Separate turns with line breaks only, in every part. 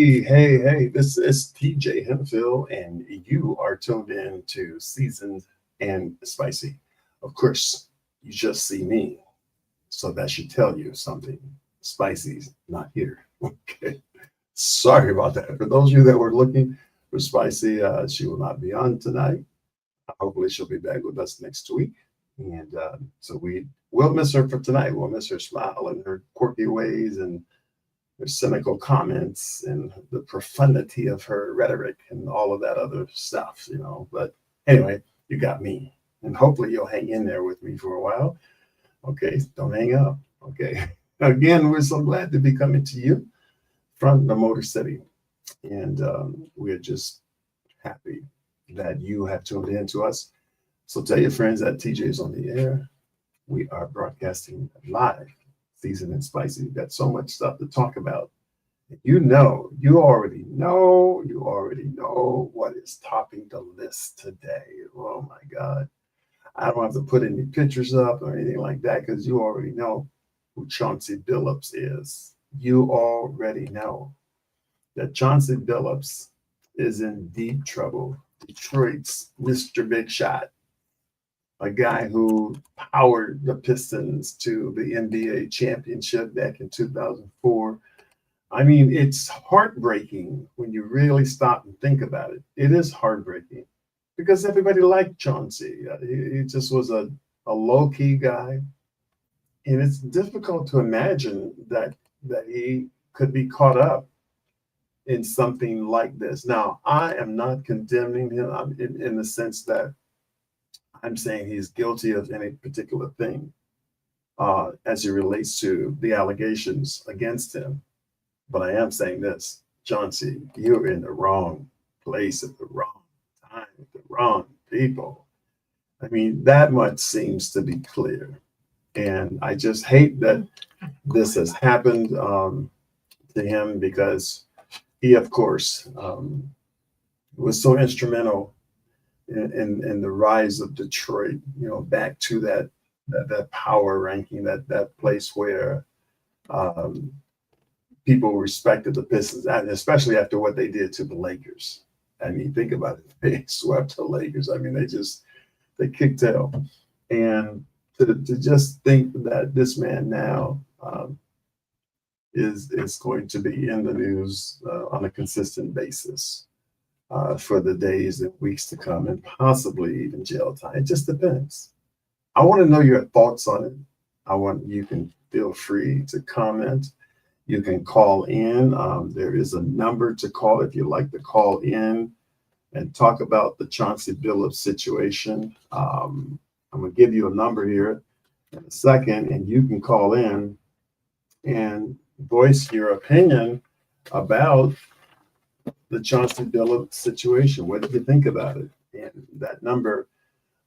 Hey, this is TJ Hemphill, and you are tuned in to Seasoned and Spicy. Of course, you just see me, so that should tell you something. Spicy's not here. Okay. Sorry about that. For those of you that were looking for Spicy, she will not be on tonight. Hopefully, she'll be back with us next week. And so we will miss her for tonight. We'll miss her smile and her quirky ways and her cynical comments and the profundity of her rhetoric and all of that other stuff. But anyway, you got me. And hopefully you'll hang in there with me for a while. Okay, don't hang up. Okay. Again, we're so glad to be coming to you from the Motor City. And we're just happy that you have tuned in to us. So tell your friends that TJ is on the air. We are broadcasting live, Seasoned and Spicy. We've got so much stuff to talk about. You already know what is topping the list today. Oh my God. I don't have to put any pictures up or anything like that because you already know who Chauncey Billups is. You already know that Chauncey Billups is in deep trouble. Detroit's Mr. Big Shot, a guy who powered the Pistons to the NBA championship back in 2004. I mean, it's heartbreaking when you really stop and think about it. It is heartbreaking because everybody liked Chauncey. He just was a low-key guy. And it's difficult to imagine that he could be caught up in something like this. Now, I am not condemning him in the sense that I'm saying he's guilty of any particular thing as it relates to the allegations against him. But I am saying this, Chauncey, you're in the wrong place at the wrong time with the wrong people. I mean, that much seems to be clear. And I just hate that this has happened to him because he, of course, was so instrumental in the rise of Detroit, back to that power ranking, that place where people respected the Pistons, especially after what they did to the Lakers. I mean, think about it. They swept the Lakers. I mean, they kicked tail. And to just think that this man now is going to be in the news on a consistent basis for the days and weeks to come, and possibly even jail time. It just depends. I want to know your thoughts on it. You can feel free to comment. You can call in. There is a number to call if you'd like to call in and talk about the Chauncey Billups situation. I'm going to give you a number here in a second, and you can call in and voice your opinion about the Chauncey Billups situation. What did you think about it? And that number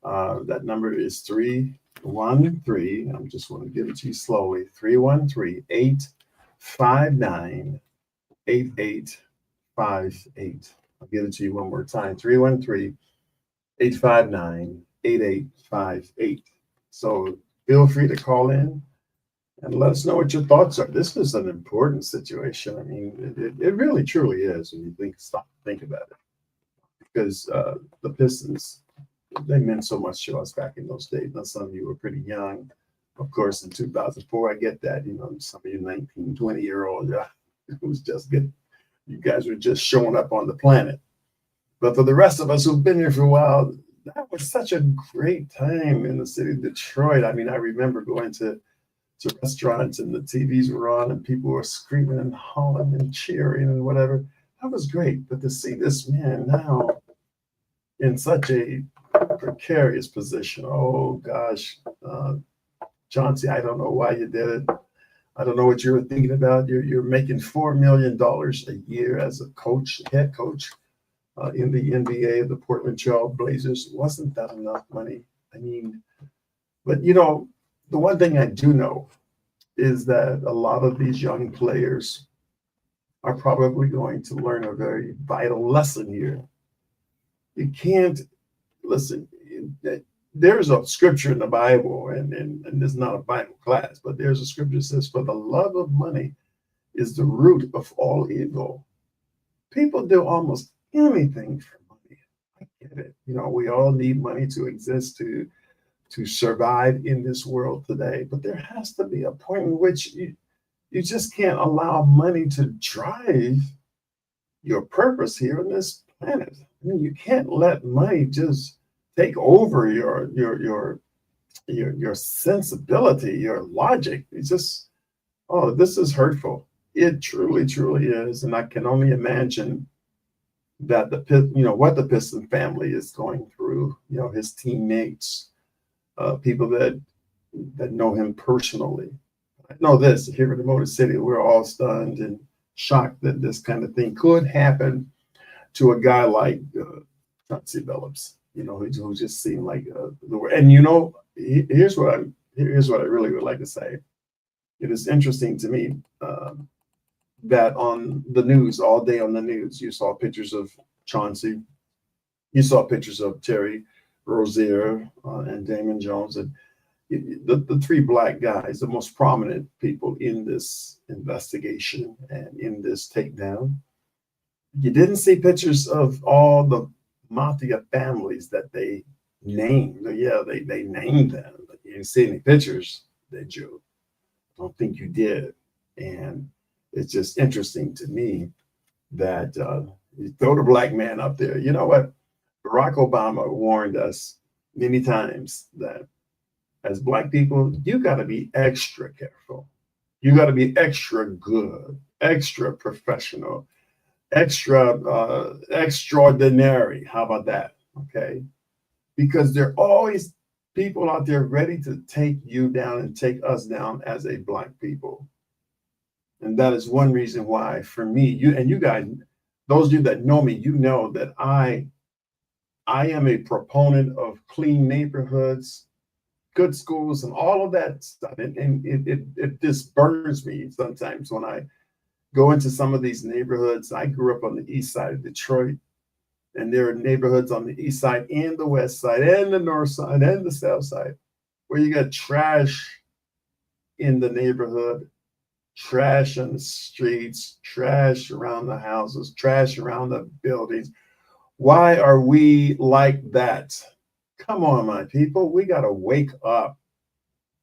is 313. I'm just want to give it to you slowly. 313-859-8858. I'll give it to you one more time. 313-859-8858. So feel free to call in and let us know what your thoughts are. This is an important situation. I mean, it really truly is when you stop to think about it. Because the Pistons, they meant so much to us back in those days. Now, some of you were pretty young. Of course, in 2004, I get that. Some of you 19, 20-year-olds, it was just good. You guys were just showing up on the planet. But for the rest of us who've been here for a while, that was such a great time in the city of Detroit. I mean, I remember going to restaurants and the TVs were on and people were screaming and hollering and cheering and whatever. That was great. But to see this man now in such a precarious position, oh gosh, Chauncey, I don't know why you did it. I don't know what you were thinking about. You're making $4 million a year as a coach, head coach in the NBA, the Portland Trail Blazers. Wasn't that enough money? I mean, but the one thing I do know is that a lot of these young players are probably going to learn a very vital lesson here. You can't listen. There's a scripture in the Bible, and it's not a Bible class, but there's a scripture that says, "For the love of money is the root of all evil." People do almost anything for money. I get it. You know, we all need money to exist, to survive in this world today. But there has to be a point in which you just can't allow money to drive your purpose here on this planet. I mean, you can't let money just take over your sensibility, your logic. It's just, oh, this is hurtful. It truly, truly is. And I can only imagine that what the Piston family is going through, his teammates, people that know him personally. I know this here in the Motor City, we're all stunned and shocked that this kind of thing could happen to a guy like Chauncey Billups, who just seemed like the word. And here's what I really would like to say. It is interesting to me that on the news, all day on the news, you saw pictures of Chauncey, you saw pictures of Terry Rozier and Damon Jones, and the three Black guys, the most prominent people in this investigation and in this takedown. You didn't see pictures of all the mafia families that they named. Yeah, they named them, but you didn't see any pictures, did you? I don't think you did. And it's just interesting to me that you throw the Black man up there. You know what? Barack Obama warned us many times that as Black people, you got to be extra careful. You got to be extra good, extra professional, extra extraordinary. How about that? Okay. Because there are always people out there ready to take you down and take us down as a Black people. And that is one reason why, for me, you guys, those of you that know me, you know that I am a proponent of clean neighborhoods, good schools, and all of that stuff. And it just burns me sometimes when I go into some of these neighborhoods. I grew up on the east side of Detroit, and there are neighborhoods on the east side and the west side and the north side and the south side where you got trash in the neighborhood, trash on the streets, trash around the houses, trash around the buildings. Why are we like that? Come on, my people. We got to wake up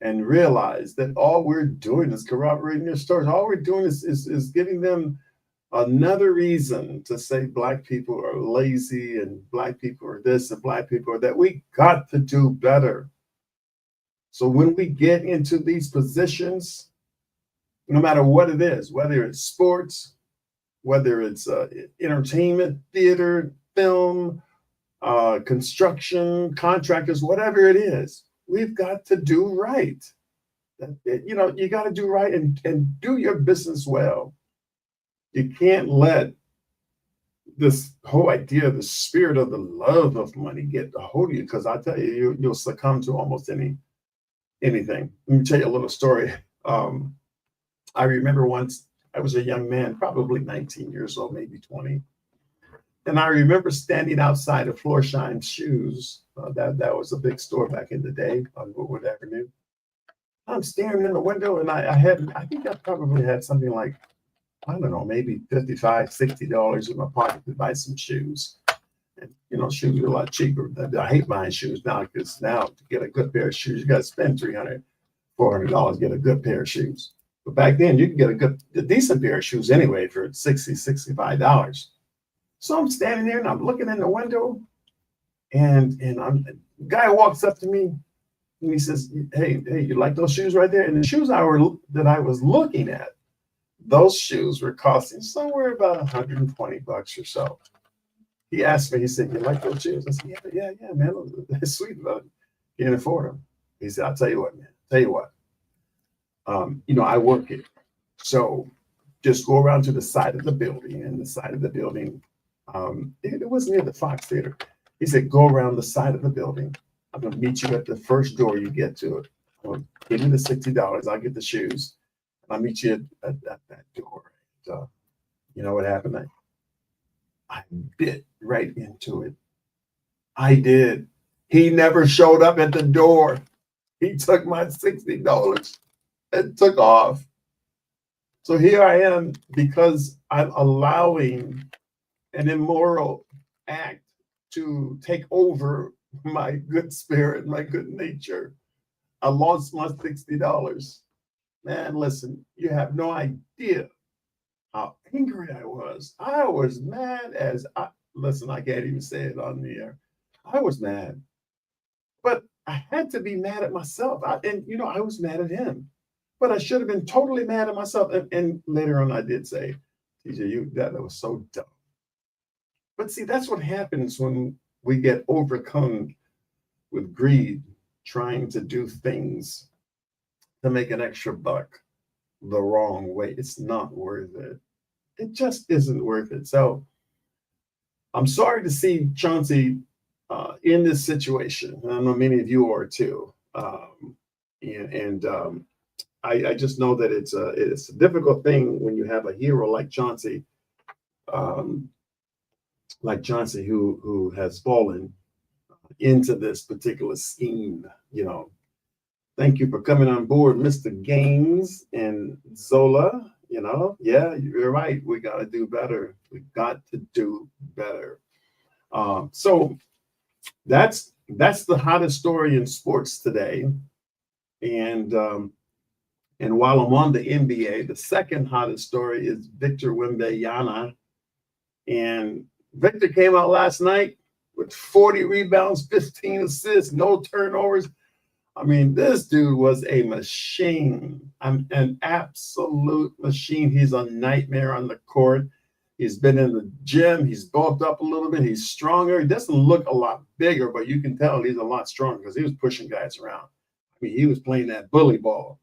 and realize that all we're doing is corroborating their stories. All we're doing is giving them another reason to say Black people are lazy and Black people are this and Black people are that. We got to do better. So when we get into these positions, no matter what it is, whether it's sports, whether it's entertainment, theater, film, construction, contractors, whatever it is, we've got to do right. You got to do right and do your business well. You can't let this whole idea, the spirit of the love of money get a hold of you, because I tell you, you'll succumb to almost anything. Let me tell you a little story. I remember once I was a young man, probably 19 years old, maybe 20. And I remember standing outside of Florsheim Shoes. That was a big store back in the day on Woodward Avenue. I'm staring in the window, and I think I probably had something like, I don't know, maybe $55, $60 in my pocket to buy some shoes. And, shoes are a lot cheaper. I hate buying shoes now, because now to get a good pair of shoes, you got to spend $300, $400 to get a good pair of shoes. But back then, you could get a decent pair of shoes anyway for $60, $65. So I'm standing there and I'm looking in the window, and the guy walks up to me and he says, hey, you like those shoes right there? And the shoes that I was looking at, those shoes were costing somewhere about $120 or so. He asked me, he said, you like those shoes? I said, yeah, man, they're sweet, but can't afford them. He said, I'll tell you what, man, I work here. So just go around to the side of the building, and the side of the building, it was near the Fox Theater. He said, go around the side of the building. I'm going to meet you at the first door you get to it. Give me the $60. I'll get the shoes. And I'll meet you at that door. You know what happened? I bit right into it. I did. He never showed up at the door. He took my $60 and took off. So here I am, because I'm allowing an immoral act to take over my good spirit, my good nature. I lost my $60. Man, listen, you have no idea how angry I was. I was mad as listen, I can't even say it on the air. I was mad, but I had to be mad at myself. I was mad at him, but I should have been totally mad at myself. And later on, I did say, TJ, that was so dumb. But see, that's what happens when we get overcome with greed, trying to do things to make an extra buck the wrong way. It's not worth it. It just isn't worth it. So I'm sorry to see Chauncey in this situation. I know many of you are too. I just know that it's a difficult thing when you have a hero um, like Chauncey, who has fallen into this particular scheme. Thank you for coming on board, Mr. Gaines and Zola. Yeah, you're right. We got to do better. We got to do better. So that's the hottest story in sports today. And while I'm on the NBA, the second hottest story is Victor Wembanyama. And Victor came out last night with 40 rebounds, 15 assists, no turnovers. I mean, this dude was a machine, an absolute machine. He's a nightmare on the court. He's been in the gym. He's bulked up a little bit. He's stronger. He doesn't look a lot bigger, but you can tell he's a lot stronger because he was pushing guys around. I mean, he was playing that bully ball.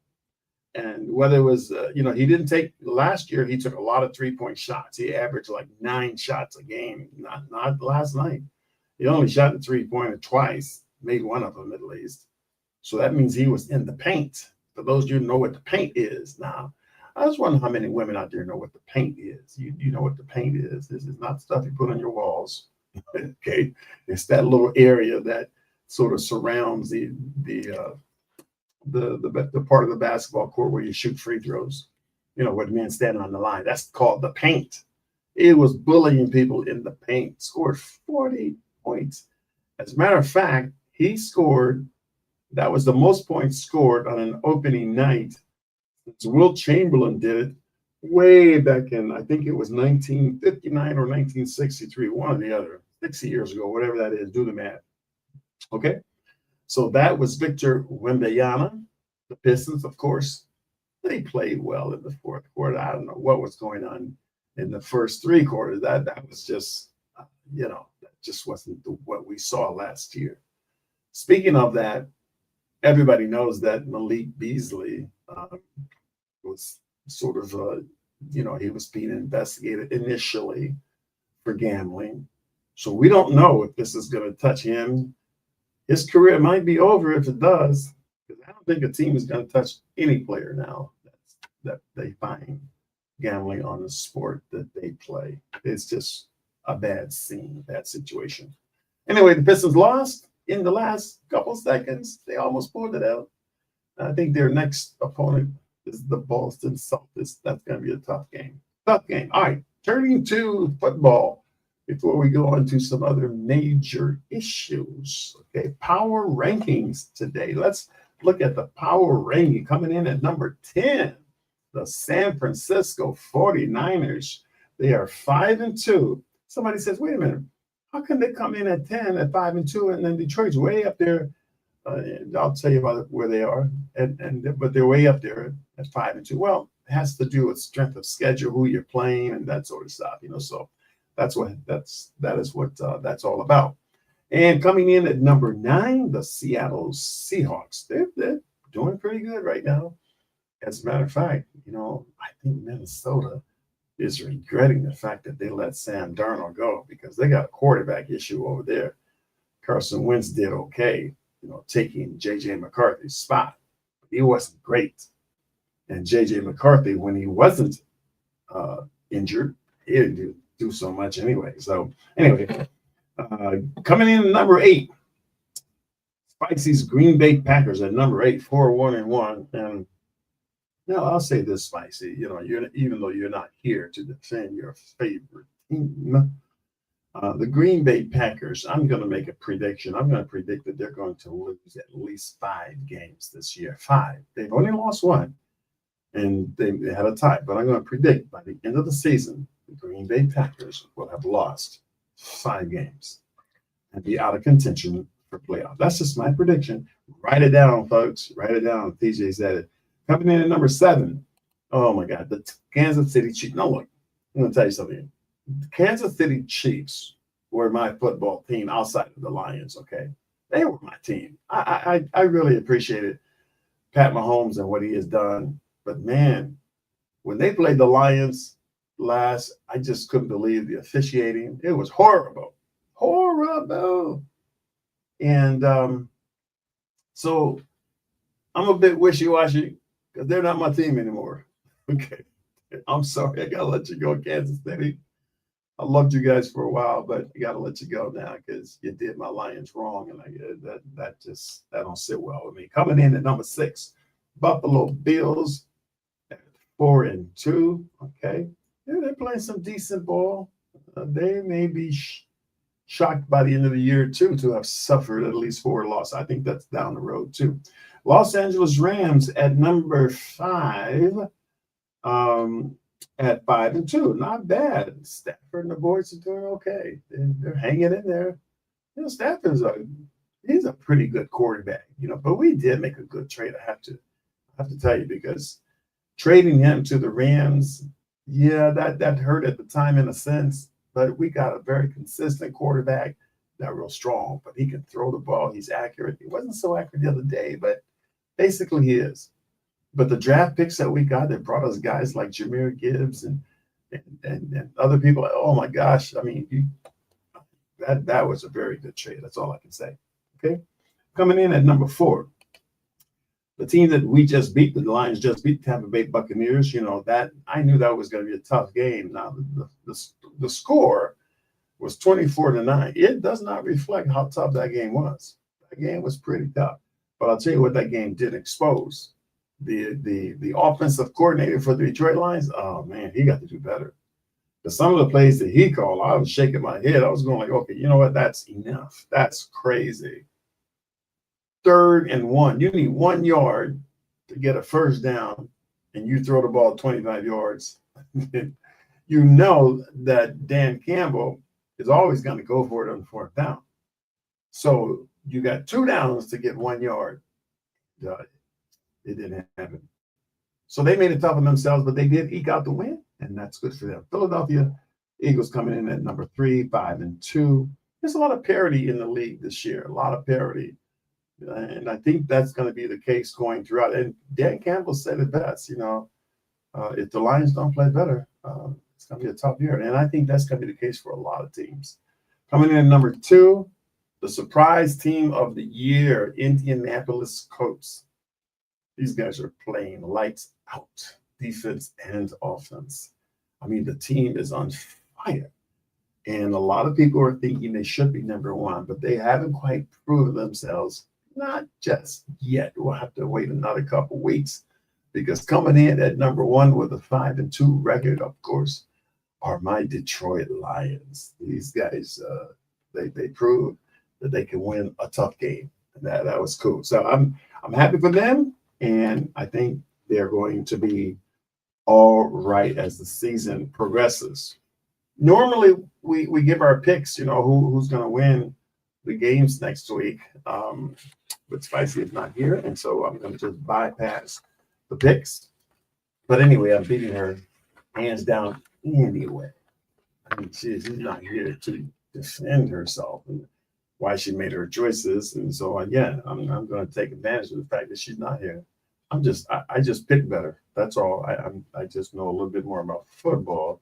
And whether it was, he didn't take last year, he took a lot of 3-point shots. He averaged like 9 shots a game, not last night. He only shot the 3-pointer twice, made one of them at least. So that means he was in the paint. For those of you who know what the paint is now, I just wonder how many women out there know what the paint is. You know what the paint is. This is not stuff you put on your walls. Okay, it's that little area that sort of surrounds the part of the basketball court where you shoot free throws. Where the men standing on the line. That's called the paint. It was bullying people in the paint. Scored 40 points. As a matter of fact, he scored. That was the most points scored on an opening night since Wilt Chamberlain did it way back in, I think it was 1959 or 1963, one or the other, 60 years ago, whatever that is, do the math. Okay, so that was Victor Wembanyama. The Pistons, of course, they played well in the fourth quarter. I don't know what was going on in the first 3 quarters. That was just, that just wasn't what we saw last year. Speaking of that, everybody knows that Malik Beasley was sort of, he was being investigated initially for gambling. So we don't know if this is going to touch him. His career might be over if it does, because I don't think a team is going to touch any player now that they find gambling on the sport that they play. It's just a bad scene, bad situation. Anyway, the Pistons lost in the last couple seconds. They almost pulled it out. I think their next opponent is the Boston Celtics. That's going to be a tough game. Tough game. All right, turning to football before we go on to some other major issues. Okay, power rankings today. Let's look at the power ranking. Coming in at number 10, the San Francisco 49ers. They are 5-2. Somebody says, wait a minute, how can they come in at 10 at 5-2 and then Detroit's way up there? I'll tell you about where they are, but they're way up there at 5-2. Well, it has to do with strength of schedule, who you're playing, and that sort of stuff. So that is what that's all about. And coming in at number 9, the Seattle Seahawks. They're doing pretty good right now. As a matter of fact, I think Minnesota is regretting the fact that they let Sam Darnold go because they got a quarterback issue over there. Carson Wentz did okay, taking J.J. McCarthy's spot. He wasn't great. And J.J. McCarthy, when he wasn't injured, he didn't do so much anyway. So anyway, coming in at number 8, Spicy's Green Bay Packers at number 8, 4-1-1. And I'll say this, Spicy, even though you're not here to defend your favorite team, The Green Bay Packers, I'm going to make a prediction. I'm going to predict that they're going to lose at least 5 games this year. 5. They've only lost 1, and they had a tie. But I'm going to predict by the end of the season, the Green Bay Packers will have lost 5 games and be out of contention for playoff. That's just my prediction. Write it down, folks. Write it down. TJ said it. Coming in at number 7. Oh, my God. The Kansas City Chiefs. No, look, I'm going to tell you something. The Kansas City Chiefs were my football team outside of the Lions, okay? They were my team. I really appreciated Pat Mahomes and what he has done. But, man, when they played the Lions last, I just couldn't believe the officiating. It was horrible. Horrible. And so I'm a bit wishy-washy because they're not my team anymore. Okay. I'm sorry. I got to let you go, Kansas City. I loved you guys for a while, but I got to let you go now because you did my Lions wrong, and that don't sit well with me. Coming in at number 6, Buffalo Bills at 4-2. Okay, yeah, they're playing some decent ball. They may be shocked by the end of the year too to have suffered at least 4 losses. I think that's down the road too. Los Angeles Rams at number 5. At 5-2, not bad. Stafford and the boys are doing okay. They're hanging in there. You know, Stafford's he's a pretty good quarterback. You know, but we did make a good trade. I have to tell you, because trading him to the Rams, yeah, that hurt at the time in a sense. But we got a very consistent quarterback, not real strong, but he can throw the ball. He's accurate. He wasn't so accurate the other day, but basically he is. But the draft picks that we got that brought us guys like Jahmyr Gibbs and other people, oh my gosh, I mean, that was a very good trade. That's all I can say. Okay, coming in at number 4, the team that we just beat, the Lions just beat, Tampa Bay Buccaneers. You know that I knew that was going to be a tough game. Now the score was 24-9. It does not reflect how tough that game was. That game was pretty tough. But I'll tell you what, that game did expose. The offensive coordinator for the Detroit Lions, oh man, he got to do better. Because some of the plays that he called, I was shaking my head. I was going like, okay, you know what? That's enough. That's crazy. 3rd and 1. You need 1 yard to get a first down, and you throw the ball 25 yards. You know that Dan Campbell is always going to go for it on 4th down. So you got 2 downs to get 1 yard. It didn't happen. So they made it tough on themselves, but they did eke out the win, and that's good for them. Philadelphia Eagles coming in at number 3, 5-2. There's a lot of parity in the league this year, a lot of parity. And I think that's going to be the case going throughout. And Dan Campbell said it best, you know, if the Lions don't play better, it's going to be a tough year. And I think that's going to be the case for a lot of teams. Coming in at number 2, the surprise team of the year, Indianapolis Colts. These guys are playing lights out, defense and offense. I mean, the team is on fire. And a lot of people are thinking they should be number 1, but they haven't quite proven themselves. Not just yet. We'll have to wait another couple weeks, because coming in at number 1 with a 5-2 record, of course, are my Detroit Lions. These guys, they proved that they can win a tough game. And that was cool. So I'm happy for them. And I think they're going to be all right as the season progresses. Normally, we give our picks, you know, who's going to win the games next week. But Spicy is not here, and so I'm going to just bypass the picks. But anyway, I'm beating her hands down anyway. I mean, she's not here to defend herself and why she made her choices. And so, again, I'm going to take advantage of the fact that she's not here. I just pick better. That's all. I just know a little bit more about football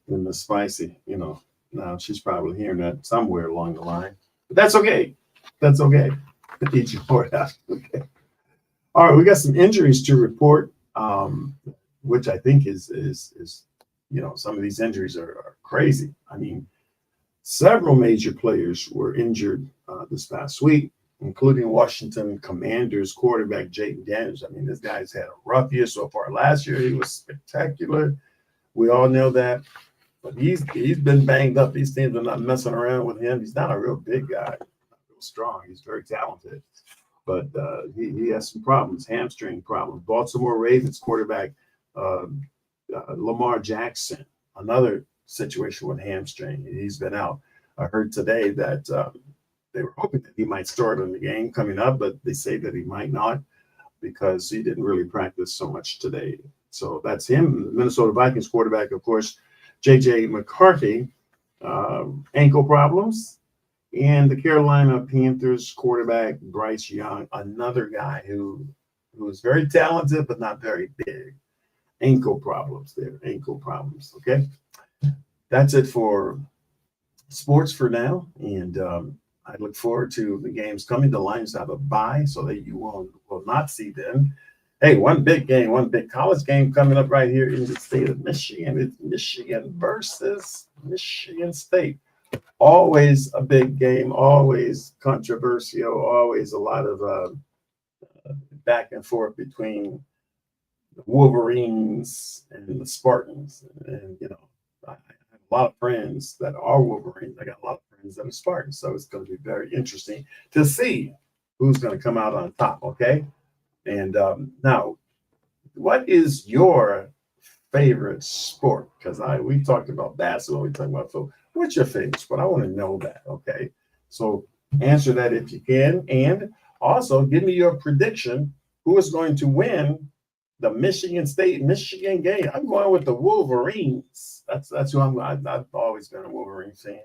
than the Spicy. You know, now she's probably hearing that somewhere along the line. But that's okay. That's okay. Eat your heart out. Okay. All right, we got some injuries to report, which I think is you know, some of these injuries are crazy. I mean, several major players were injured this past week, including Washington Commanders quarterback Jayden Daniels. I mean, this guy's had a rough year so far. Last year, he was spectacular. We all know that. But he's been banged up. These teams are not messing around with him. He's not a real big guy, not real strong. He's very talented, but he has some problems, hamstring problems. Baltimore Ravens quarterback uh, Lamar Jackson, another situation with hamstring. He's been out. I heard today that they were hoping that he might start in the game coming up, but they say that he might not because he didn't really practice so much today. So that's him. The Minnesota Vikings quarterback, of course, J.J. McCarthy, ankle problems. And the Carolina Panthers quarterback, Bryce Young, another guy who is very talented but not very big. Ankle problems there, ankle problems. Okay. That's it for sports for now. And I look forward to the games coming. The Lions have a bye so that you will not see them. Hey, one big game, one big college game coming up right here in the state of Michigan. It's Michigan versus Michigan State. Always a big game, always controversial, always a lot of back and forth between the Wolverines and the Spartans. And, you know, I have a lot of friends that are Wolverines. I got a lot of friends that are Spartans. So it's going to be very interesting to see who's going to come out on top, okay? And now, what is your favorite sport? Because we talked about basketball, we talked about football. What's your favorite sport? I want to know that, okay? So answer that if you can. And also give me your prediction. Who is going to win the Michigan State-Michigan game? I'm going with the Wolverines. That's who I've always been a Wolverine fan.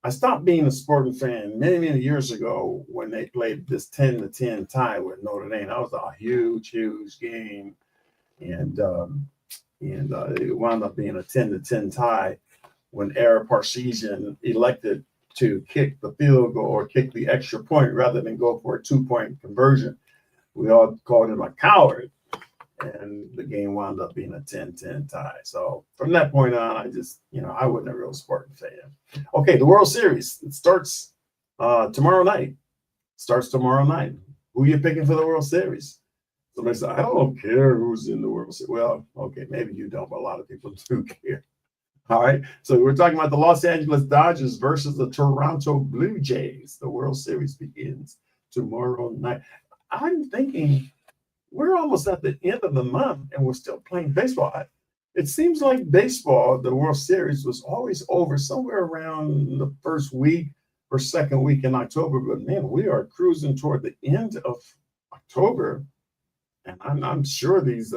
I stopped being a sporting fan many, many years ago when they played this 10-10 tie with Notre Dame. That was a huge, huge game. And it wound up being a 10-10 tie when Ara Parseghian elected to kick the field goal or kick the extra point rather than go for a 2-point conversion. We all called him a coward, and the game wound up being a 10-10 tie. So from that point on, I wasn't a real Spartan fan. Okay, the World Series, it starts tomorrow night. Who are you picking for the World Series? Somebody said, I don't care who's in the World Series. Well, okay, maybe you don't, but a lot of people do care. All right, so we're talking about the Los Angeles Dodgers versus the Toronto Blue Jays. The World Series begins tomorrow night. I'm thinking we're almost at the end of the month and we're still playing baseball. It seems like baseball, the World Series, was always over somewhere around the first week or second week in October. But man, we are cruising toward the end of October. And I'm sure these,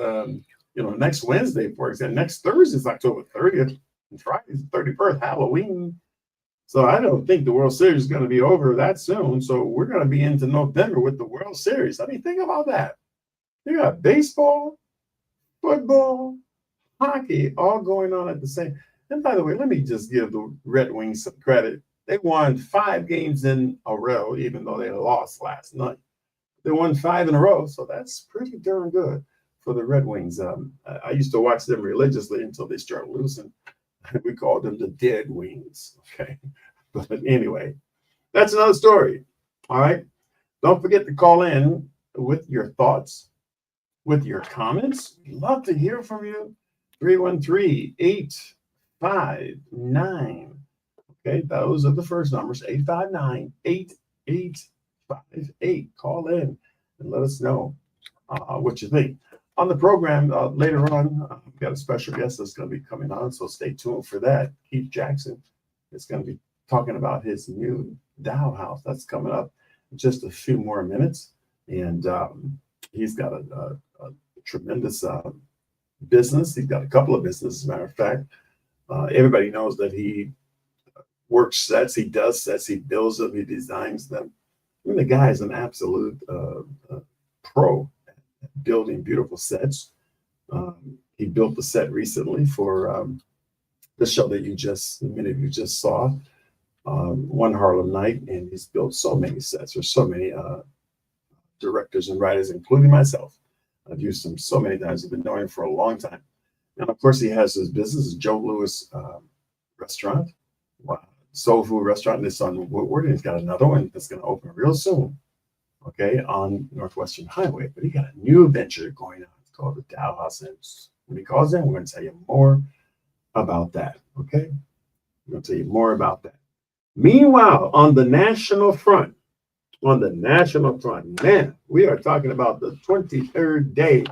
next Wednesday, for example, next Thursday is October 30th, and Friday is 31st, Halloween. So I don't think the World Series is going to be over that soon. So we're going to be into November with the World Series. I mean, think about that. You got baseball, football, hockey, all going on at the same. And by the way, let me just give the Red Wings some credit. They won 5 games in a row, even though they lost last night. They won 5 in a row, so that's pretty darn good for the Red Wings. I used to watch them religiously until they started losing. We called them the Dead Wings. Okay, but anyway, that's another story. All right, don't forget to call in with your thoughts, with your comments. We'd love to hear from you. 313-859. Okay, those are the first numbers. 859-8858. Call in and let us know what you think. On the program later on, we've got a special guest that's going to be coming on, so stay tuned for that. Keith Jackson is going to be talking about his new Dow House. That's coming up in just a few more minutes. And he's got a tremendous business. He's got a couple of businesses, as a matter of fact. Everybody knows that he works sets, he does sets, he builds them, he designs them. I mean, the guy is an absolute pro at building beautiful sets. He built the set recently for the show that many of you just saw, One Harlem Night, and he's built so many sets for so many directors and writers, including myself. I've used him so many times. I've been knowing him for a long time. And of course, he has his business, Joe Louis Restaurant, Soul Food Restaurant. This on Woodward. He's got another one that's going to open real soon, okay, on Northwestern Highway. But he got a new venture going on. It's called the Dow House. And when he calls in, we're going to tell you more about that. Okay, I'm going to tell you more about that. Meanwhile, on the national front, man, we are talking about the 23rd day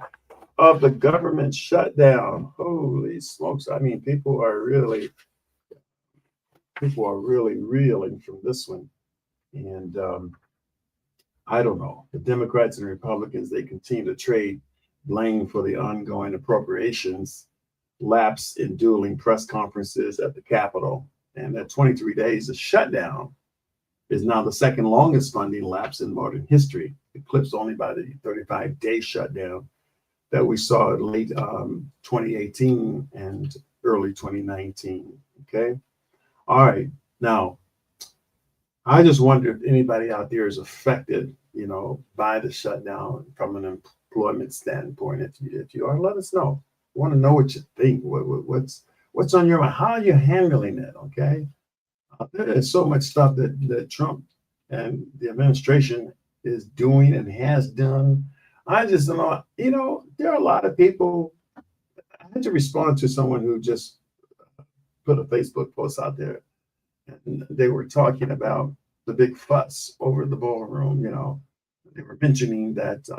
of the government shutdown. Holy smokes! I mean, people are really reeling from this one, and I don't know. The Democrats and Republicans, they continue to trade blame for the ongoing appropriations lapse in dueling press conferences at the Capitol. And that 23 days of shutdown is now the second longest funding lapse in modern history, eclipsed only by the 35-day shutdown that we saw in late 2018 and early 2019. Okay. All right. Now, I just wonder if anybody out there is affected, by the shutdown from an employment standpoint. If you are, let us know. I want to know what you think. What's on your mind? How are you handling it? Okay. There is so much stuff that Trump and the administration is doing and has done. I just don't know. There are a lot of people. I had to respond to someone who just put a Facebook post out there, and they were talking about the big fuss over the ballroom. They were mentioning that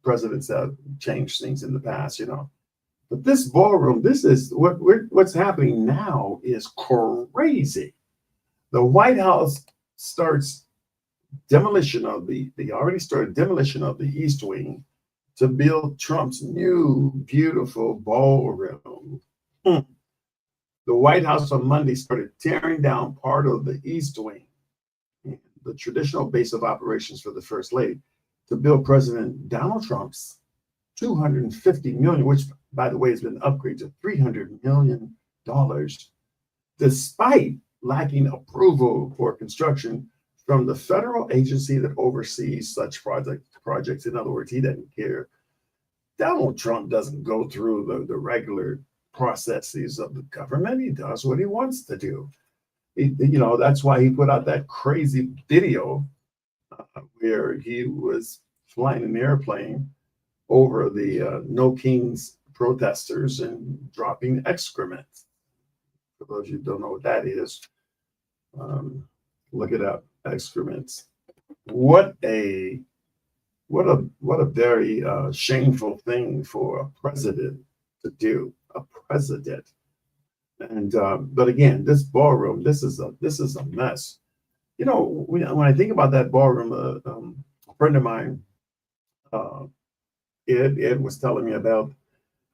presidents have changed things in the past. But this ballroom, this is what's happening now is crazy. The White House starts demolition of they already started demolition of the East Wing to build Trump's new beautiful ballroom. The White House on Monday started tearing down part of the East Wing, the traditional base of operations for the First Lady, to build President Donald Trump's $250 million, which, by the way, has been upgraded to $300 million, despite lacking approval for construction from the federal agency that oversees such projects. In other words, he doesn't care. Donald Trump doesn't go through the regular processes of the government. He does what he wants to do. That's why he put out that crazy video where he was flying an airplane over the No Kings protesters and dropping excrement. For those of you who don't know what that is, look it up. Excrements. What a very shameful thing for a president to do. A president. And but again, this ballroom, this is a mess. When I think about that ballroom, a friend of mine, Ed was telling me about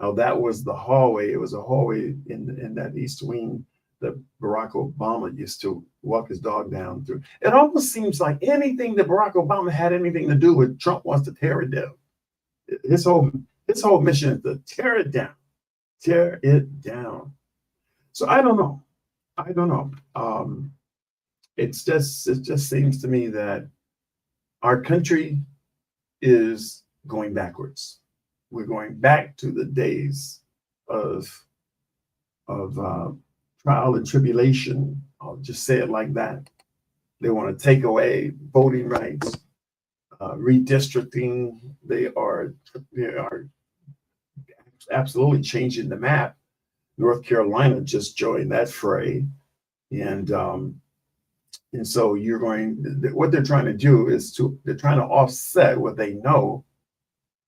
how that was the hallway. It was a hallway in that East Wing that Barack Obama used to walk his dog down through. It almost seems like anything that Barack Obama had anything to do with, Trump wants to tear it down. His whole mission is to tear it down. Tear it down. So I don't know. It just seems to me that our country is going backwards. We're going back to the days of trial and tribulation. I'll just say it like that. They want to take away voting rights, redistricting. They are absolutely changing the map. North Carolina just joined that fray, and so what they're trying to do is they're trying to offset what they know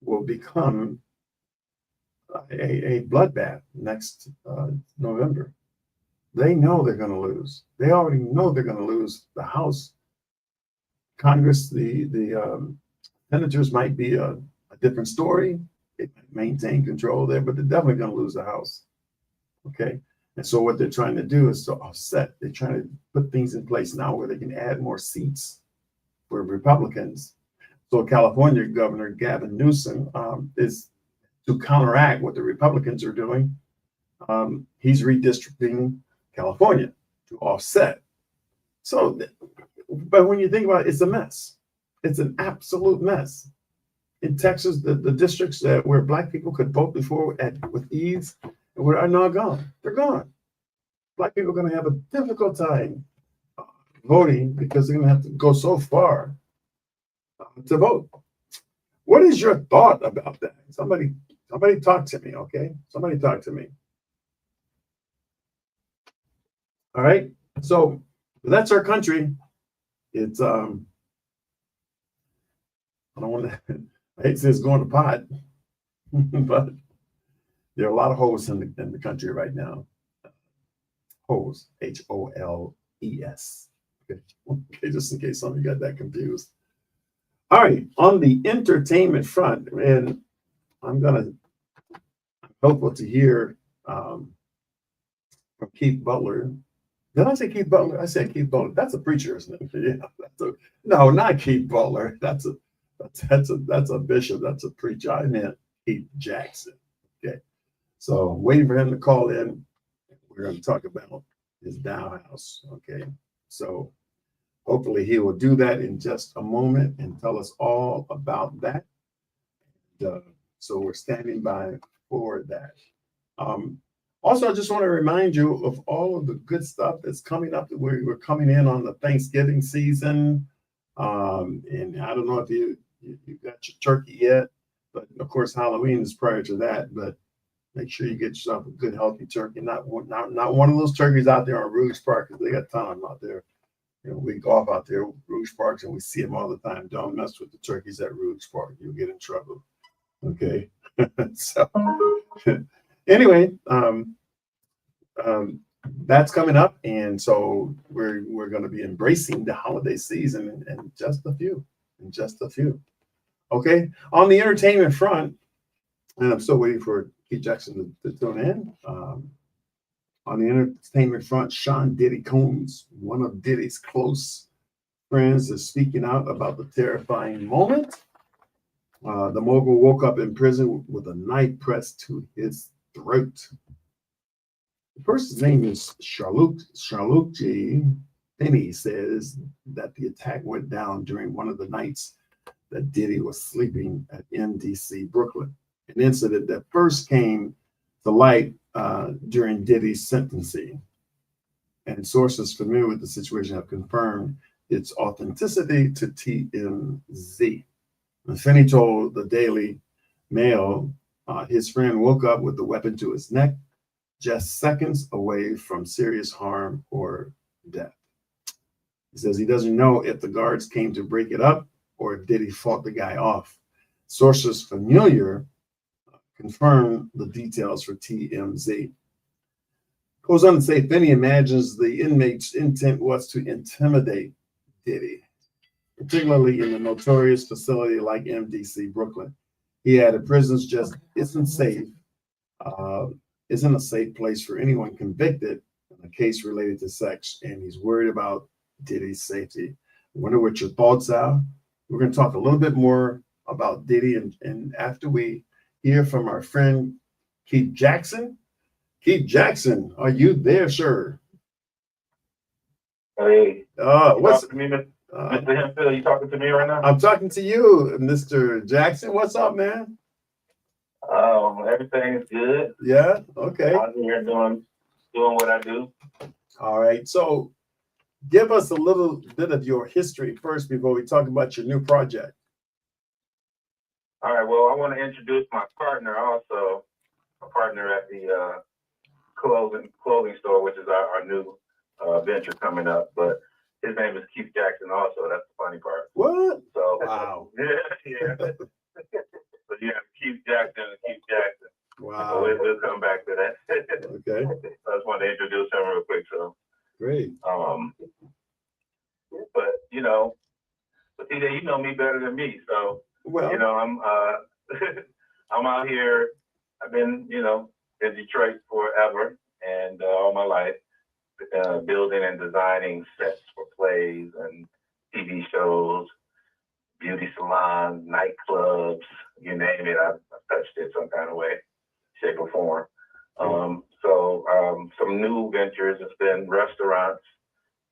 will become a bloodbath next November. They know they're going to lose. They already know they're going to lose the House. Congress, the senators might be a different story. They maintain control there, but they're definitely going to lose the House. Okay. And so what they're trying to do is to offset. They're trying to put things in place now where they can add more seats for Republicans. So California Governor Gavin Newsom is to counteract what the Republicans are doing. He's redistricting California to offset. So, but when you think about it, it's a mess. It's an absolute mess. In Texas, the districts where Black people could vote before with ease are now gone. They're gone. Black people are going to have a difficult time voting because they're going to have to go so far to vote. What is your thought about that? Somebody talk to me, okay? Somebody talk to me. All right. So that's our country. It's I don't want to. I hate to say it's going to pot, but there are a lot of holes in the country right now. Holes, HOLES. Okay. Okay, just in case some of you got that confused. All right, on the entertainment front, and I'm hopeful to hear from Keith Butler. Did I say Keith Butler? I said Keith Butler. That's a preacher, isn't it? Yeah. No, not Keith Butler. That's a bishop. That's a preacher. I meant Keith Jackson. Okay. So waiting for him to call in. We're going to talk about his Dow House. Okay. So hopefully he will do that in just a moment and tell us all about that. So we're standing by for that. Also, I just want to remind you of all of the good stuff that's coming up. We're coming in on the Thanksgiving season. And I don't know if you got your turkey yet, but of course, Halloween is prior to that. But make sure you get yourself a good, healthy turkey. Not one of those turkeys out there on Rouge Park, because they got a ton of them out there. We golf out there, Rouge Parks, and we see them all the time. Don't mess with the turkeys at Rouge Park. You'll get in trouble. Okay. So anyway, that's coming up, and so we're going to be embracing the holiday season in just a few. Okay, on the entertainment front, and I'm still waiting for Keith Jackson to tune in. On the entertainment front, Sean Diddy Combs, one of Diddy's close friends, is speaking out about the terrifying moment. The mogul woke up in prison with a knife pressed to his throat. The person's name is Sharlukji. Finney says that the attack went down during one of the nights that Diddy was sleeping at MDC Brooklyn, an incident that first came to light during Diddy's sentencing. And sources familiar with the situation have confirmed its authenticity to TMZ. And Finney told the Daily Mail his friend woke up with the weapon to his neck, just seconds away from serious harm or death. He says he doesn't know if the guards came to break it up or if Diddy fought the guy off. Sources familiar confirm the details for TMZ. Goes on to say Finney imagines the inmate's intent was to intimidate Diddy, particularly in a notorious facility like MDC Brooklyn. He added, prisons just isn't safe. Isn't a safe place for anyone convicted in a case related to sex, and he's worried about Diddy's safety. I wonder what your thoughts are. We're going to talk a little bit more about Diddy, and after we hear from our friend Keith Jackson. Keith Jackson, are you there, sir?
Hey,
what's
to me, Mr. Hemphill? You talking to me right now?
I'm talking to you, Mr. Jackson. What's up, man?
Everything's good.
Yeah. Okay.
I'm here doing what I do.
All right. So, give us a little bit of your history first before we talk about your new project.
All right. Well, I want to introduce my partner also, a partner at the clothing store, which is our new venture coming up. But his name is Keith Jackson also. That's the funny part.
What?
So
wow.
Yeah. So you have Keith Jackson and Keith Jackson.
Wow.
So we'll come back to that.
Okay.
I just wanted to introduce him real quick. So
great.
But but TJ, you know me better than me. So
well,
I'm I'm out here. I've been in Detroit forever and all my life, building and designing sets for plays and TV shows, beauty salons, nightclubs, you name it. I've touched it some kind of way, shape or form. Some new ventures has been restaurants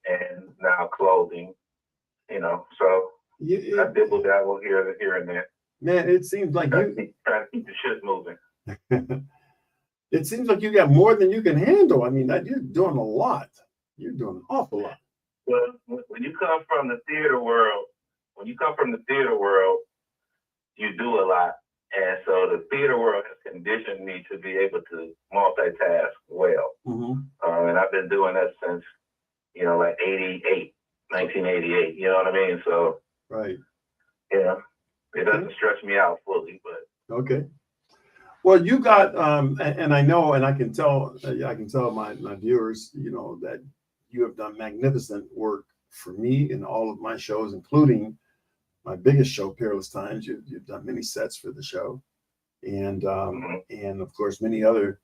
and now clothing, so I dibble dabble here and there.
Man, it seems like
trying to keep the shit moving.
It seems like you got more than you can handle. I mean, you're doing a lot. You're doing an awful lot.
Well, when you come from the theater world, you do a lot. And so the theater world has conditioned me to be able to multitask well. And I've been doing that since, like 1988, you know what I mean? So,
Right.
It doesn't stretch me out fully, but.
Okay. Well, you got, and I know, and I can tell my viewers, that you have done magnificent work for me in all of my shows, including my biggest show, Peerless Times. You've done many sets for the show, and of course many other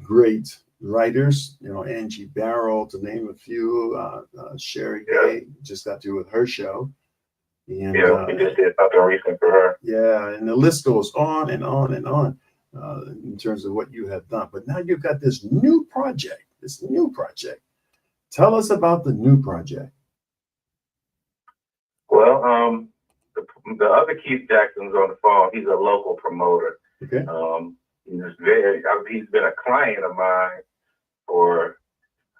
great writers. Angie Barrow, to name a few. Sherry Gay just got through with her show. And,
we just did something recent for her.
Yeah, and the list goes on and on and on in terms of what you have done. But now you've got this new project. Tell us about the new project.
Well, the other Keith Jackson's on the phone. He's a local promoter.
Okay.
He's been a client of mine for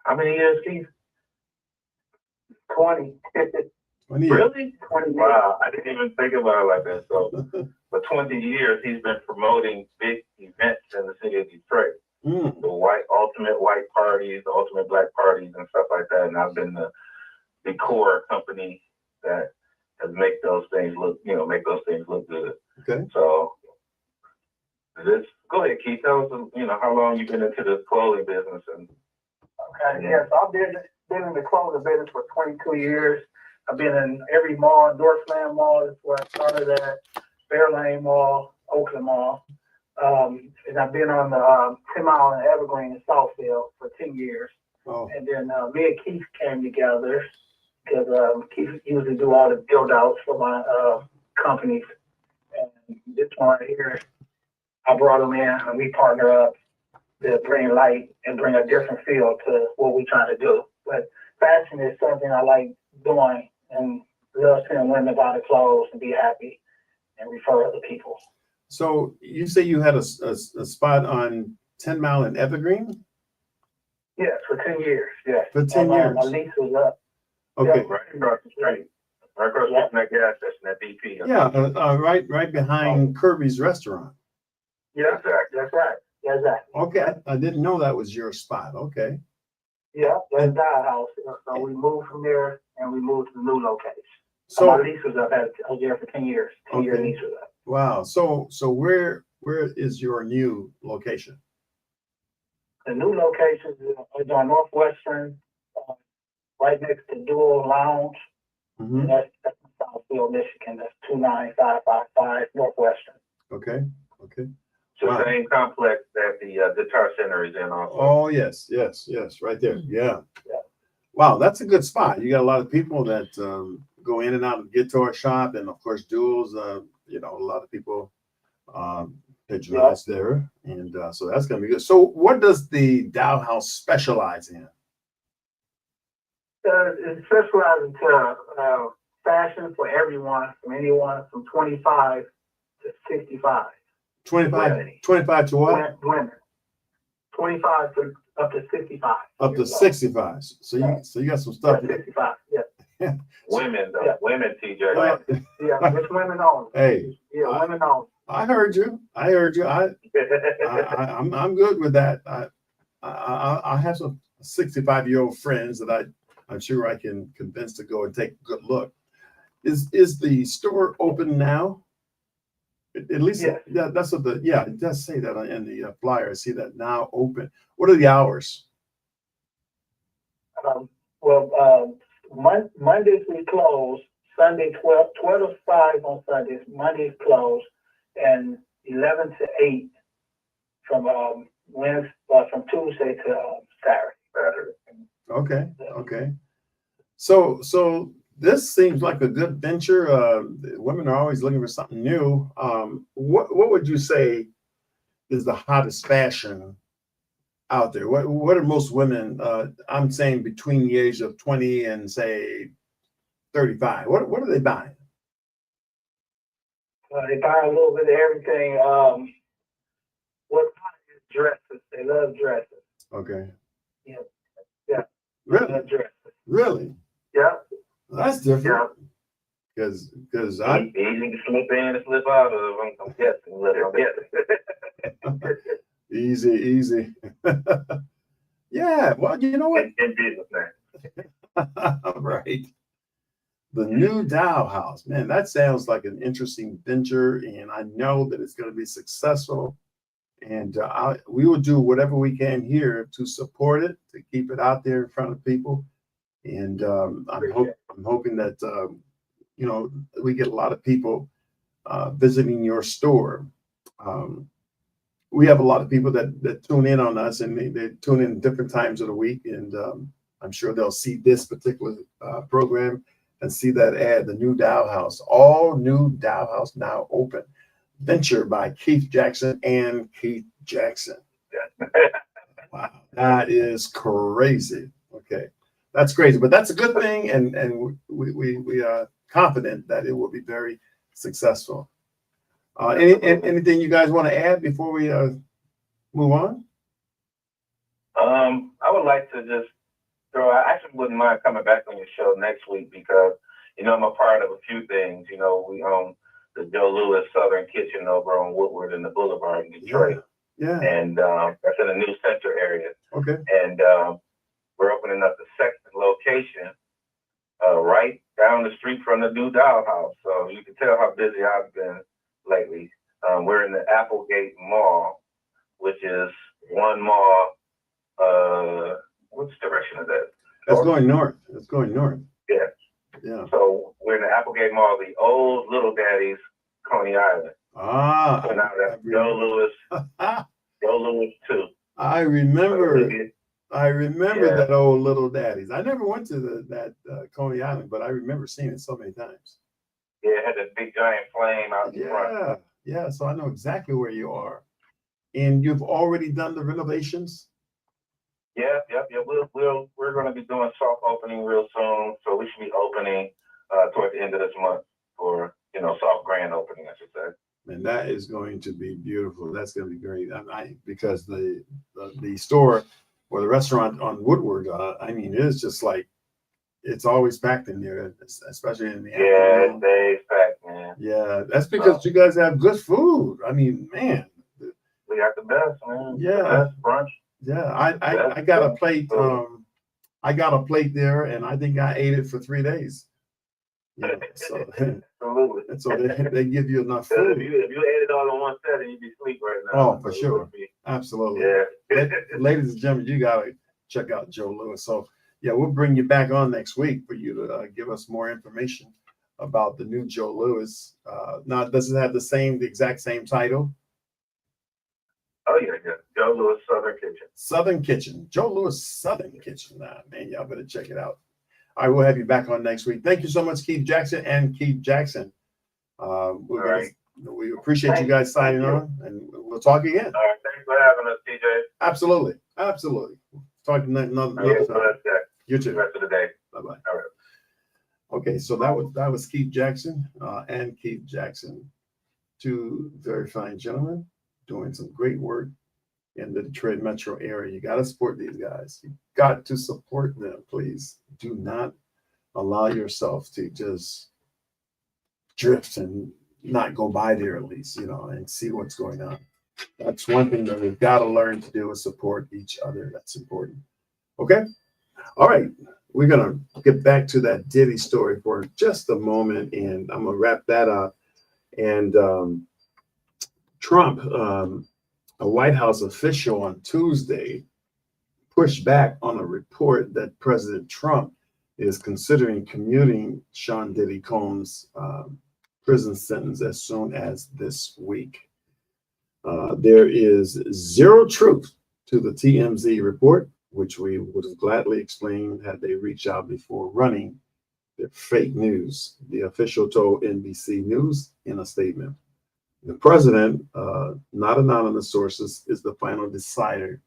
how many years, Keith?
20.
20 years.
Really? 20 years. Wow, I didn't even think about it like that. So for 20 years, he's been promoting big events in the city of Detroit. The ultimate white parties, the ultimate black parties and stuff like that. And I've been the decor company that has make those things look good.
Okay.
So go ahead, Keith. Tell us, how long you've been into the clothing business and.
Okay. Yes, I've been in the clothing business for 22 years. I've been in every mall. Northland Mall is where I started at. Fairlane Mall, Oakland Mall. And I've been on the 10 Mile and Evergreen in Southfield for 10 years.
Oh.
And then me and Keith came together because Keith usually do all the build outs for my companies. And this one right here, I brought him in and we partner up to bring light and bring a different feel to what we're trying to do. But fashion is something I like doing and love seeing women buy the clothes and be happy and refer other people.
So you say you had a spot on 10 Mile and Evergreen?
Yes, for 10 years. Yes.
For 10 years.
My lease was up.
Okay.
Right across the street. Right across from that gas station, that BP.
Yeah, right behind Kirby's restaurant.
Yeah, that's right. Exactly.
Okay, I didn't know that was your spot. Okay.
Yeah, that's Dial House. So we moved from there and we moved to the new location.
So
my lease was up. I was there for 10 years. 10-year lease was up.
Wow. So where is your new location?
The new location is on Northwestern, right next to Dual Lounge.
Mm-hmm.
That's Southfield, Michigan. That's 29555 Northwestern.
Okay.
So
Wow.
same complex that the Guitar Center is in also.
Oh, yes, right there. Yeah. Wow, that's a good spot. You got a lot of people that go in and out of the guitar shop, and of course, Duels. A lot of people patronize there, and so that's gonna be good. So, what does the Dial House specialize in?
It specializes in fashion for everyone, from anyone from 25 to 65.
25 to what?
Women. 25 to up to 65.
Up to 65. So you got some stuff.
65. Yeah.
Women, though.
Yeah.
Women, TJ.
Yeah, it's women only.
Hey.
Yeah, women only.
I heard you. I'm good with that. I have some 65-year-old friends that I'm sure I can convince to go and take a good look. Is the store open now? At least that's what it does say that in the flyer. I see that now open. What are the hours?
Mondays we close. Sunday 12 to 5 on Sundays. Mondays close, and 11 to 8 from from Tuesday to Saturday.
Okay. So this seems like a good venture. Women are always looking for something new. What would you say is the hottest fashion out there? What are most women? I'm saying between the age of 20 and say 35. What are they buying?
They buy a little bit of everything. What's hot is dresses. They love dresses.
Okay.
Yeah.
Really?
They love dresses.
Really?
Yeah.
That's different. because I
Easy to slip in and slip out of. I'm guessing. I'm guessing.
easy. Yeah, well, you know what?
In business, man.
Right. The new Dow House, man, that sounds like an interesting venture, and I know that it's going to be successful. And we will do whatever we can here to support it, to keep it out there in front of people. And I'm hoping that you know, we get a lot of people visiting your store. We have a lot of people that tune in on us, and they tune in different times of the week, and I'm sure they'll see this particular program and see that ad, the new Dow House, all new Dow House now open. Venture by Keith Jackson and Keith Jackson. Wow, that is crazy. Okay, that's crazy, but that's a good thing, and we are confident that it will be very successful. Anything you guys want to add before we move on?
I would like to just I actually wouldn't mind coming back on your show next week because, you know, I'm a part of a few things. You know, we own the Joe Louis Southern Kitchen over on Woodward and the Boulevard in Detroit.
Yeah.
And that's in the New Center area.
Okay.
And we're opening up the second location right down the street from the new Dow House. So you can tell how busy I've been lately. We're in the Applegate Mall, which is one mall. Which direction is that?
That's going north. That's going north.
Yeah.
Yeah.
So we're in the Applegate Mall, the old Little Daddy's, Coney Island.
Ah.
So now that's Joe Louis 2.
I remember
Yeah.
that old Little Daddy's. I never went to that Coney Island, but I remember seeing it so many times.
Yeah, it had that big giant flame out in front.
Yeah. So I know exactly where you are. And you've already done the renovations?
Yeah. We're going to be doing soft opening real soon, so we should be opening toward the end of this month for soft grand opening, I should say.
And that is going to be beautiful. That's going to be great. Because the store or the restaurant on Woodward, I mean, it is just like it's always packed in there, especially in the afternoon.
It stays packed, man.
Yeah, that's because you guys have good food. I mean, man.
We got the best, man.
Yeah.
The best brunch.
Yeah, I got a plate. I got a plate there, and I think I ate it for 3 days. So
Absolutely.
and so they give you enough
If
food.
you ate it all in one setting, you'd be asleep right now.
Oh, for sure. Absolutely.
Yeah.
Ladies and gentlemen, you gotta check out Joe Louis. So yeah, we'll bring you back on next week for you to give us more information about the new Joe Louis. Now, does it have the exact same title?
Oh yeah. Joe Louis Southern Kitchen.
Southern Kitchen. Joe Louis Southern Kitchen. Nah, man, y'all better check it out. I will have you back on next week. Thank you so much, Keith Jackson and Keith Jackson. We appreciate you guys signing on, and we'll talk again.
All right, thanks for having us, TJ.
Absolutely. Talk another time. You too.
The rest of the day.
Bye-bye.
All right.
Okay, so that was Keith Jackson and Keith Jackson, two very fine gentlemen doing some great work in the Detroit metro area. You got to support these guys. You got to support them, please. Do not allow yourself to just drift and not go by there at least, and see what's going on. That's one thing that we've got to learn to do is support each other. That's important. Okay. All right. We're going to get back to that Diddy story for just a moment, and I'm going to wrap that up. And Trump, a White House official on Tuesday, pushed back on a report that President Trump is considering commuting Sean Diddy Combs' prison sentence as soon as this week. There is zero truth to the TMZ report, which we would have gladly explained had they reached out before running their fake news, the official told NBC News in a statement. The president, not anonymous sources, is the final decider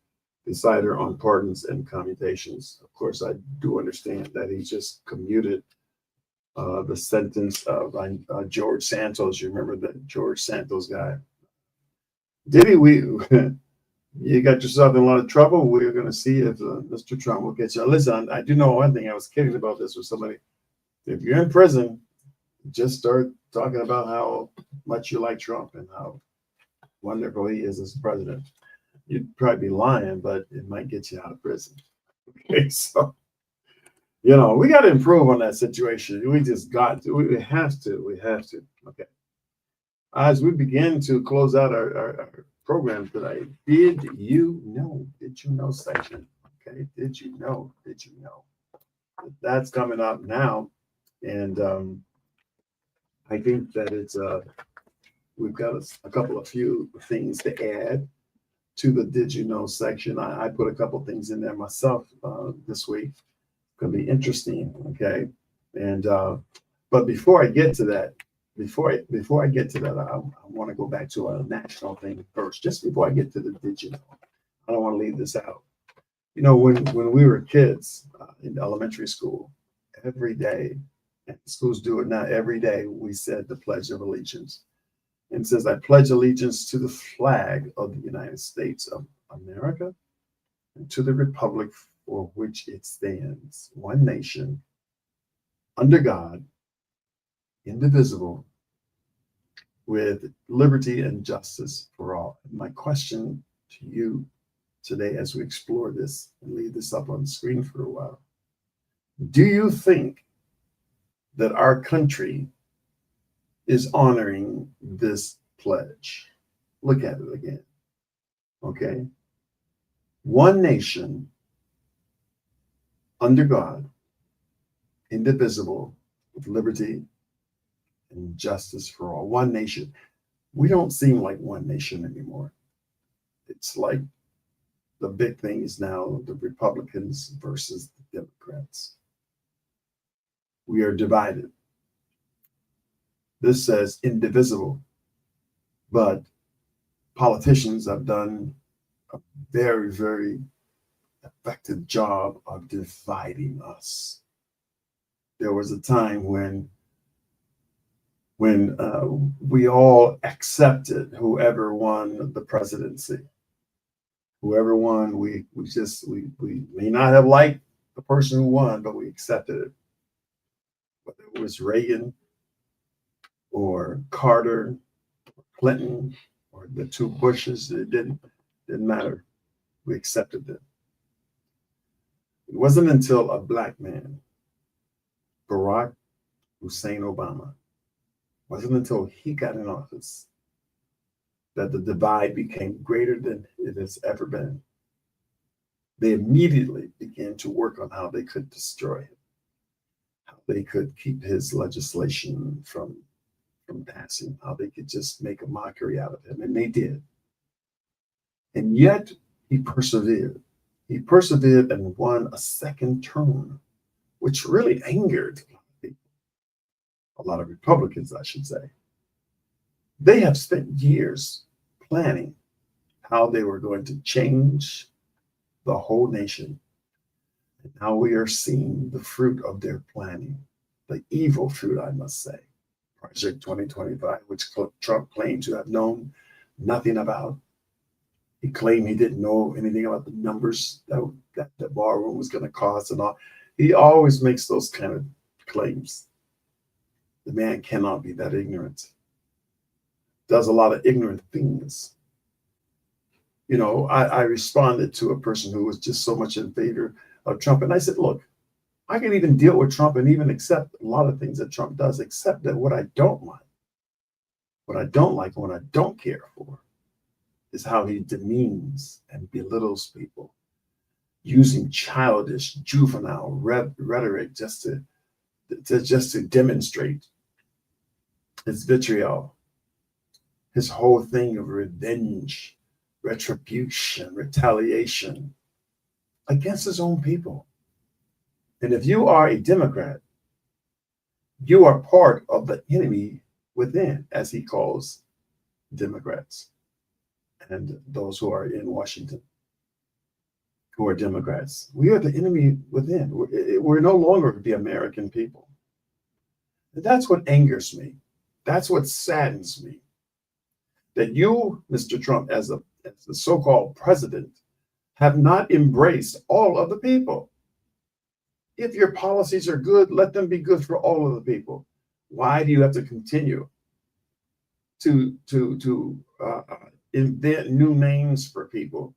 on pardons and commutations. Of course, I do understand that he just commuted the sentence of George Santos. You remember that George Santos guy? Diddy, you got yourself in a lot of trouble. We're going to see if Mr. Trump will get you. Listen, I do know one thing. I was kidding about this with somebody. If you're in prison, just start talking about how much you like Trump and how wonderful he is as president. You'd probably be lying, but it might get you out of prison. Okay, so we got to improve on that situation. We just got to. We have to. We have to. Okay. As we begin to close out our program today, did you know section? Okay, did you know? That's coming up now, and I think that it's we've got a few things to add to the did you know section. I put a couple things in there myself this week. It's gonna be interesting, okay? And but before I get to that, I want to go back to a national thing first. Just before I get to the did you know, I don't want to leave this out. When we were kids in elementary school, every day, and schools do it now, every day we said the Pledge of Allegiance. And it says, I pledge allegiance to the flag of the United States of America and to the republic for which it stands, one nation, under God, indivisible, with liberty and justice for all. And my question to you today, as we explore this and leave this up on the screen for a while, do you think that our country is honoring this pledge? Look at it again. Okay. One nation, under God, indivisible, with liberty and justice for all. One nation. We don't seem like one nation anymore. It's like the big thing is now the Republicans versus the Democrats. We are divided. This says indivisible, but politicians have done a very, very effective job of dividing us. There was a time when we all accepted whoever won the presidency. Whoever won, we may not have liked the person who won, but we accepted it. Whether it was Reagan or Carter, or Clinton, or the two Bushes, it didn't matter. We accepted it. It wasn't until a black man, Barack Hussein Obama, wasn't until he got in office that the divide became greater than it has ever been. They immediately began to work on how they could destroy him, how they could keep his legislation from passing, how they could just make a mockery out of him, and they did. And yet he persevered. He persevered and won a second term, which really angered a lot of people, a lot of Republicans, I should say. They have spent years planning how they were going to change the whole nation. And now we are seeing the fruit of their planning, the evil fruit, I must say. Project 2025, which Trump claimed to have known nothing about. He claimed he didn't know anything about the numbers that the ballroom was going to cost and all. He always makes those kind of claims. The man cannot be that ignorant. Does a lot of ignorant things. I responded to a person who was just so much in favor of Trump. And I said, look, I can even deal with Trump and even accept a lot of things that Trump does, except that what I don't like, and what I don't care for is how he demeans and belittles people, using childish, juvenile rhetoric just to demonstrate his vitriol, his whole thing of revenge, retribution, retaliation against his own people. And if you are a Democrat, you are part of the enemy within, as he calls Democrats and those who are in Washington who are Democrats. We are the enemy within. We're no longer the American people. And that's what angers me. That's what saddens me. That you, Mr. Trump, as the so-called president, have not embraced all of the people. If your policies are good, let them be good for all of the people. Why do you have to continue to invent new names for people?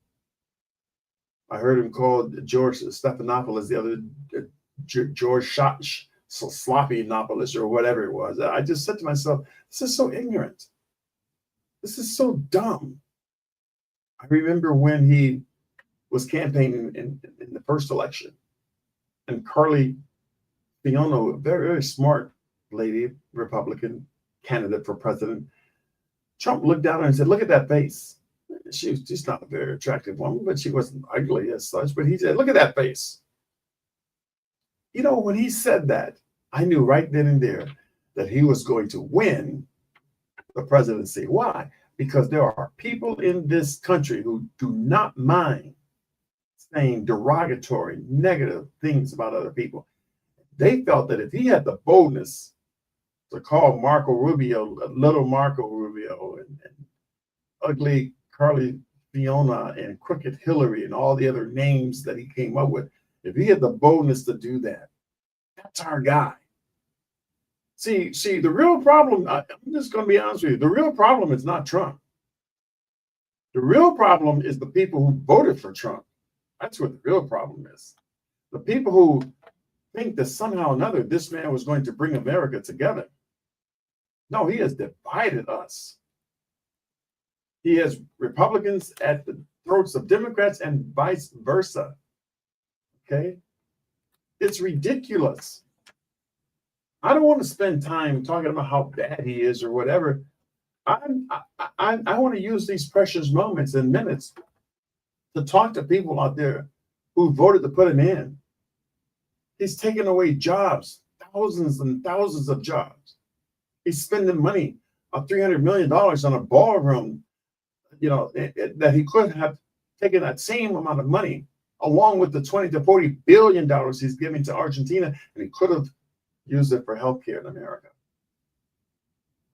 I heard him called George Stephanopoulos the other, George Sloppy-Nopolis or whatever it was. I just said to myself, this is so ignorant. This is so dumb. I remember when he was campaigning in the first election, and Carly Fiona, a very, very smart lady, Republican candidate for president, Trump looked down at her and said, look at that face. She's not a very attractive woman, but she wasn't ugly as such. But he said, look at that face. You know, when he said that, I knew right then and there that he was going to win the presidency. Why? Because there are people in this country who do not mind saying derogatory, negative things about other people. They felt that if he had the boldness to call Marco Rubio, little Marco Rubio, and ugly Carly Fiona, and crooked Hillary, and all the other names that he came up with, if he had the boldness to do that, that's our guy. See, the real problem, I'm just going to be honest with you, the real problem is not Trump. The real problem is the people who voted for Trump. That's what the real problem is. The people who think that somehow or another this man was going to bring America together. No, he has divided us. He has Republicans at the throats of Democrats and vice versa. Okay? It's ridiculous. I don't want to spend time talking about how bad he is or whatever. I want to use these precious moments and minutes to talk to people out there who voted to put him in. He's taken away jobs, thousands and thousands of jobs. He's spending money, $300 million on a ballroom, you know, that he could have taken that same amount of money along with the 20 to 40 billion dollars he's giving to Argentina, and he could have used it for healthcare in America.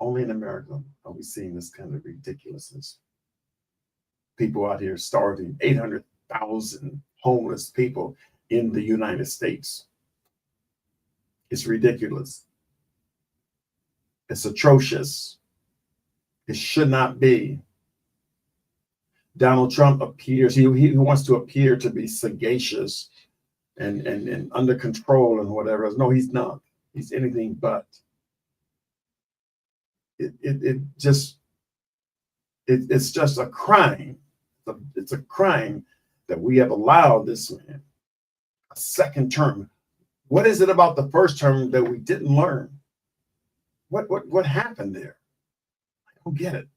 Only in America are we seeing this kind of ridiculousness. People out here starving, 800,000 homeless people in the United States. It's ridiculous. It's atrocious. It should not be. Donald Trump appears, he wants to appear to be sagacious and under control and whatever. No, he's not. He's anything but. It's just a crime. It's a crime that we have allowed this man a second term. What is it about the first term that we didn't learn? What happened there? I don't get it.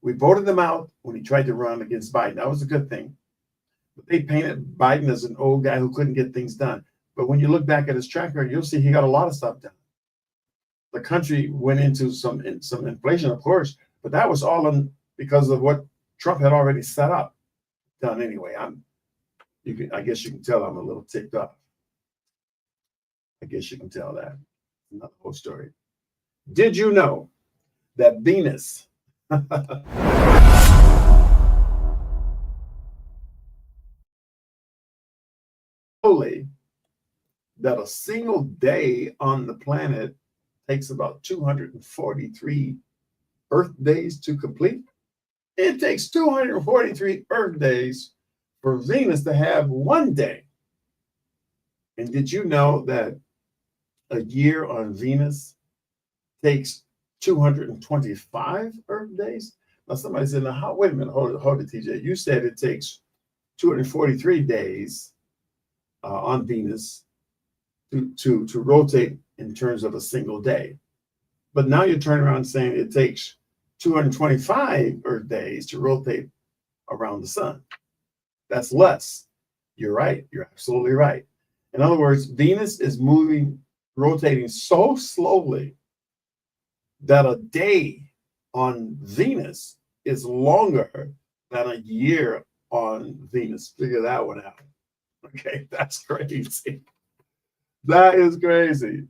We voted him out when he tried to run against Biden. That was a good thing. But they painted Biden as an old guy who couldn't get things done. But when you look back at his track record, you'll see he got a lot of stuff done. The country went into some inflation, of course, but that was all because of what Trump had already set up. Done anyway. I guess you can tell I'm a little ticked off. I guess you can tell that. Another whole story. Did you know that Venus only that a single day on the planet takes about 243 Earth days to complete? It takes 243 Earth days for Venus to have one day. And did you know that a year on Venus takes 225 Earth days? Now somebody said, now, wait a minute, hold it, TJ. You said it takes 243 days on Venus to rotate in terms of a single day. But now you're turning around saying it takes 225 Earth days to rotate around the sun. That's less. You're right. You're absolutely right. In other words, Venus is rotating so slowly that a day on Venus is longer than a year on Venus. Figure that one out. Okay, that's crazy. That is crazy.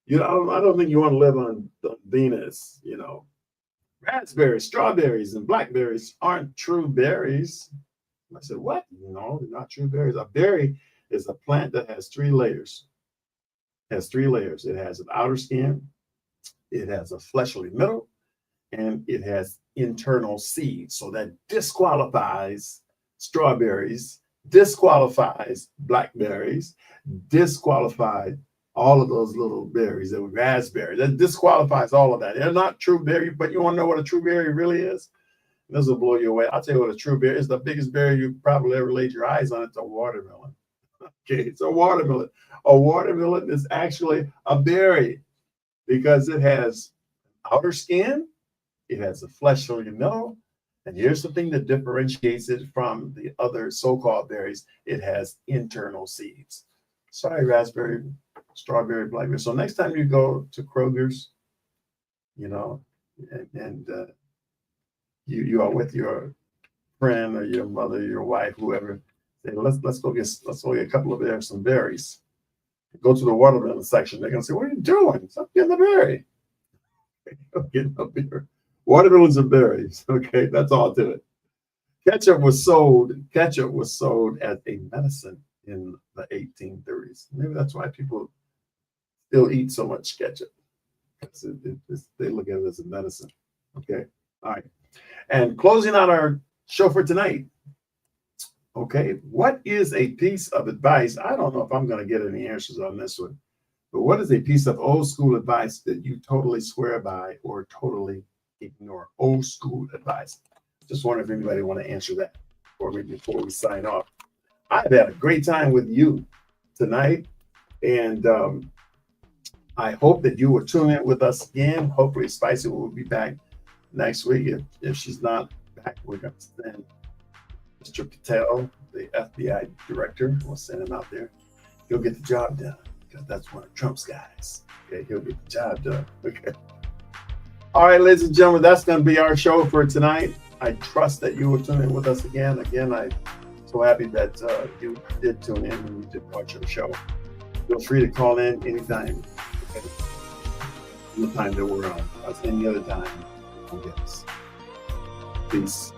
You know, I don't think you want to live on Venus. You know, raspberries, strawberries, and blackberries aren't true berries. I said, what? No, they're not true berries. A berry is a plant that has 3 layers. It has 3 layers. It has an outer skin, it has a fleshly middle, and it has internal seeds. So that disqualifies strawberries, disqualifies blackberries, disqualified all of those little berries, the raspberry. That disqualifies all of that. They're not true berry, but you want to know what a true berry really is? This will blow you away. I'll tell you what a true berry is. The biggest berry you probably ever laid your eyes on. It's a watermelon. Okay, it's a watermelon. A watermelon is actually a berry because it has outer skin, it has a fleshly middle, and here's the thing that differentiates it from the other so-called berries. It has internal seeds. Sorry, raspberry, strawberry, blackberry. So next time you go to Kroger's, you know, and you are with your friend or your mother, your wife, whoever, say, let's go get a couple of some berries. Go to the watermelon section. They're gonna say, "What are you doing? Stop getting the berry." Getting a beer. Watermelons are berries. Okay, that's all to it. Ketchup was sold as a medicine in the 1830s. Maybe that's why people still eat so much ketchup. They look at it as a medicine. Okay, all right. And closing out our show for tonight. Okay, what is a piece of advice? I don't know if I'm going to get any answers on this one, but what is a piece of old school advice that you totally swear by or totally ignore? Old school advice. Just wonder if anybody want to answer that for me before we sign off. I've had a great time with you tonight, and I hope that you will tune in with us again. Hopefully, Spicy will be back next week. If she's not back, we're going to send Mr. Patel, the FBI director. We'll send him out there. He'll get the job done because that's one of Trump's guys. Okay, he'll get the job done. Okay. All right, ladies and gentlemen, that's going to be our show for tonight. I trust that you will tune in with us again. Again, I'm so happy that you did tune in and you did watch our show. Feel free to call in anytime. Okay? The time that we're on. Any other time. Yes. Peace.